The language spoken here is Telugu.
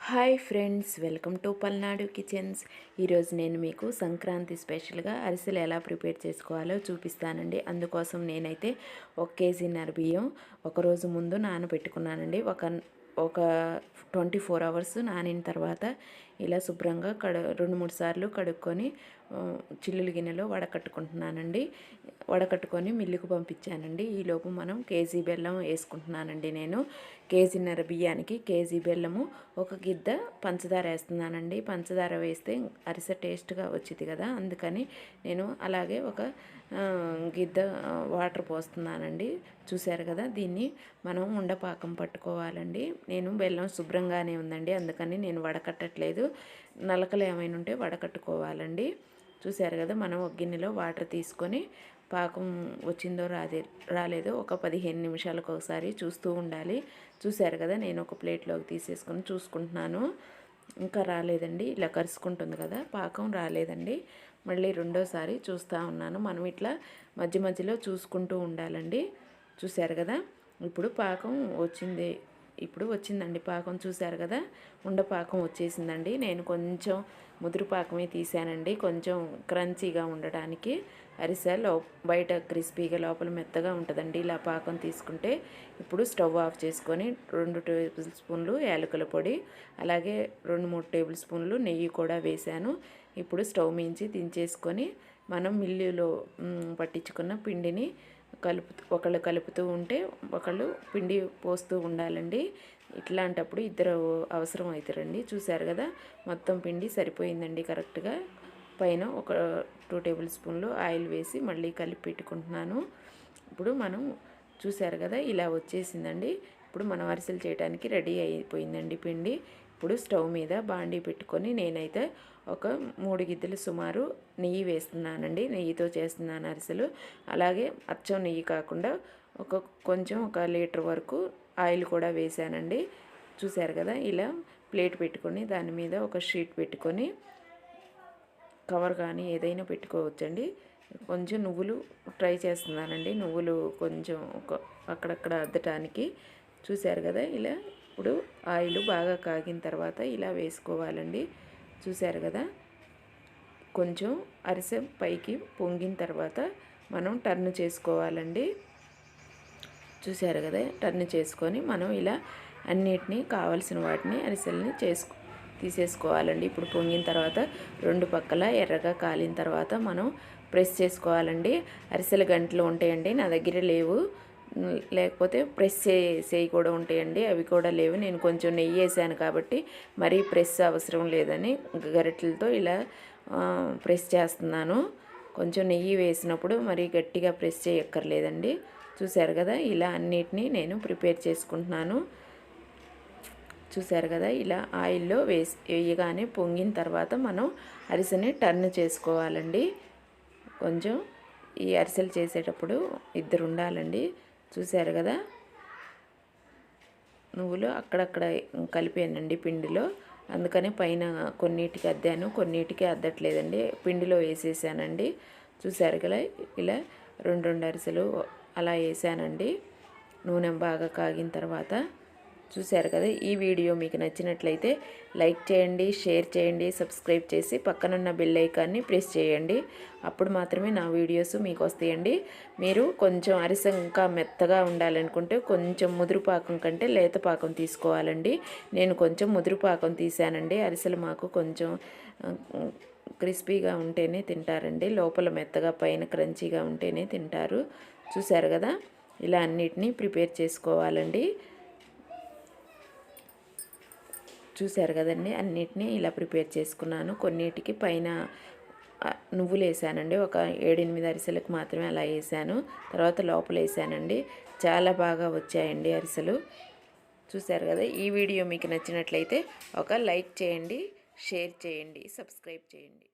Hi friends, welcome to Palnadu kitchens. ఈరోజు నేను మీకు సంక్రాంతి స్పెషల్గా అరిసెలు ఎలా ప్రిపేర్ చేసుకోవాలో చూపిస్తానండి. అందుకోసం నేనైతే 1 కేజీన్నర బియ్యం ఒకరోజు ముందు నానబెట్టుకున్నానండి. ఒక 24 అవర్స్ నానిన తర్వాత ఇలా శుభ్రంగా 2-3 సార్లు కడుక్కొని చిల్లులు గిన్నెలో వడకట్టుకుంటున్నానండి. వడకట్టుకొని మిల్లుకు పంపించానండి. ఈలోపు మనం కేజీ బెల్లం వేసుకుంటున్నానండి. నేను కేజీన్నర బియ్యానికి కేజీ బెల్లము, ఒక గిద్ద పంచదార వేస్తున్నానండి. పంచదార వేస్తే అరిసె టేస్ట్గా వచ్చింది కదా, అందుకని నేను అలాగే ఒక గిద్ద వాటర్ పోస్తున్నానండి. చూశారు కదా, దీన్ని మనం ఉండపాకం పట్టుకోవాలండి. నేను బెల్లం శుభ్రంగానే ఉందండి, అందుకని నేను వడకట్టట్లేదు. నలకలు ఏమైనా ఉంటే వడకట్టుకోవాలండి. చూశారు కదా, మనం ఒక గిన్నెలో వాటర్ తీసుకొని పాకం వచ్చిందో రాలేదో ఒక 15 నిమిషాలకు ఒకసారి చూస్తూ ఉండాలి. చూశారు కదా, నేను ఒక ప్లేట్లోకి తీసేసుకొని చూసుకుంటున్నాను. ఇంకా రాలేదండి, ఇలా కరుచుకుంటుంది కదా, పాకం రాలేదండి. మళ్ళీ రెండోసారి చూస్తూ ఉన్నాను. మనం ఇట్లా మధ్య మధ్యలో చూసుకుంటూ ఉండాలండి. చూశారు కదా, ఇప్పుడు పాకం వచ్చిందండి పాకం. చూశారు కదా, ఉండపాకం వచ్చేసిందండి. నేను కొంచెం ముదురు పాకమే తీసానండి, కొంచెం క్రంచీగా ఉండడానికి. అరిసె బయట క్రిస్పీగా లోపల మెత్తగా ఉంటుందండి ఇలా పాకం తీసుకుంటే. ఇప్పుడు స్టవ్ ఆఫ్ చేసుకొని 2 టేబుల్ స్పూన్లు యాలకుల పొడి, అలాగే 2-3 టేబుల్ స్పూన్లు నెయ్యి కూడా వేశాను. ఇప్పుడు స్టవ్ మించి దించేసుకొని మనం మిల్లులో పట్టించుకున్న పిండిని ఒకళ్ళు కలుపుతూ ఉంటే ఒకళ్ళు పిండి పోస్తూ ఉండాలండి. ఇట్లాంటప్పుడు ఇద్దరు అవసరం అవుతారండి. చూశారు కదా, మొత్తం పిండి సరిపోయిందండి కరెక్ట్గా. పైన ఒక 2 టేబుల్ స్పూన్లు ఆయిల్ వేసి మళ్ళీ కలిపి పెట్టుకుంటున్నాను. ఇప్పుడు మనం చూశారు కదా, ఇలా వచ్చేసిందండి. ఇప్పుడు మనం అరిసెలు చేయడానికి రెడీ అయిపోయిందండి పిండి. ఇప్పుడు స్టవ్ మీద బాండీ పెట్టుకొని నేనైతే ఒక 3 గిద్దెలు సుమారు నెయ్యి వేస్తున్నానండి. నెయ్యితో చేస్తున్నాను అరిసెలు. అలాగే అచ్చం నెయ్యి కాకుండా కొంచెం 1 లీటర్ వరకు ఆయిల్ కూడా వేసానండి. చూశారు కదా, ఇలా ప్లేట్ పెట్టుకొని దాని మీద ఒక షీట్ పెట్టుకొని కవర్ కానీ ఏదైనా పెట్టుకోవచ్చండి. కొంచెం నువ్వులు ట్రై చేస్తున్నానండి, నువ్వులు కొంచెం అక్కడక్కడ అద్దటానికి. చూశారు కదా, ఇలా ఇప్పుడు ఆయిల్ బాగా కాగిన తర్వాత ఇలా వేసుకోవాలండి. చూశారు కదా, కొంచెం అరిసె పైకి పొంగిన తర్వాత మనం టర్న్ చేసుకోవాలండి. చూశారు కదా, టర్న్ చేసుకొని మనం ఇలా అన్నిటినీ కావాల్సిన వాటిని అరిసెల్ని తీసేసుకోవాలండి. ఇప్పుడు పొంగిన తర్వాత 2 పక్కల ఎర్రగా కాలిన తర్వాత మనం ప్రెస్ చేసుకోవాలండి. అరిసెల గంటలు ఉంటాయండి, నా దగ్గర లేవు. లేకపోతే ప్రెస్ చేయి కూడా ఉంటాయండి, అవి కూడా లేవు. నేను కొంచెం నెయ్యి వేసాను కాబట్టి మరీ ప్రెస్ అవసరం లేదని గరిటెలతో ఇలా ప్రెస్ చేస్తున్నాను. కొంచెం నెయ్యి వేసినప్పుడు మరీ గట్టిగా ప్రెస్ చేయక్కర్లేదండి. చూశారు కదా, ఇలా అన్నిటినీ నేను ప్రిపేర్ చేసుకుంటున్నాను. చూశారు కదా, ఇలా ఆయిల్లో వేయగానే పొంగిన తర్వాత మనం అరిసెని టర్న్ చేసుకోవాలండి. కొంచెం ఈ అరిసెలు చేసేటప్పుడు ఇద్దరు ఉండాలండి. చూశారు కదా, నువ్వులు అక్కడక్కడ కలిపానండి పిండిలో, అందుకని పైన కొన్నిటికి అద్దాను, కొన్నిటికి అద్దట్లేదండి, పిండిలో వేసేసానండి. చూశారు కదా, ఇలా 2 అరిసెలు అలా వేసానండి. నూనె బాగా కాగిన తర్వాత. చూశారు కదా, ఈ వీడియో మీకు నచ్చినట్లయితే లైక్ చేయండి, షేర్ చేయండి, సబ్స్క్రైబ్ చేసి పక్కనున్న బెల్ ఐకాన్ని ప్రెస్ చేయండి. అప్పుడు మాత్రమే నా వీడియోస్ మీకు వస్తాయండి. మీరు కొంచెం అరిసె ఇంకా మెత్తగా ఉండాలనుకుంటే కొంచెం ముదురు పాకం కంటే లేత పాకం తీసుకోవాలండి. నేను కొంచెం ముదురు పాకం తీసానండి. అరిసెలు మాకు కొంచెం క్రిస్పీగా ఉంటేనే తింటారండి, లోపల మెత్తగా పైన క్రంచీగా ఉంటేనే తింటారు. చూశారు కదా, ఇలా అన్నిటినీ ప్రిపేర్ చేసుకోవాలండి. చూశారు కదండి, అన్నిటినీ ఇలా ప్రిపేర్ చేసుకున్నాను. కొన్నిటికి పైన నువ్వులు వేసానండి, ఒక 7-8 అరిసెలకు మాత్రమే అలా వేసాను. తర్వాత లోపల వేసానండి. చాలా బాగా వచ్చాయండి అరిసెలు. చూశారు కదా, ఈ వీడియో మీకు నచ్చినట్లయితే ఒక లైక్ చేయండి, షేర్ చేయండి, సబ్స్క్రైబ్ చేయండి.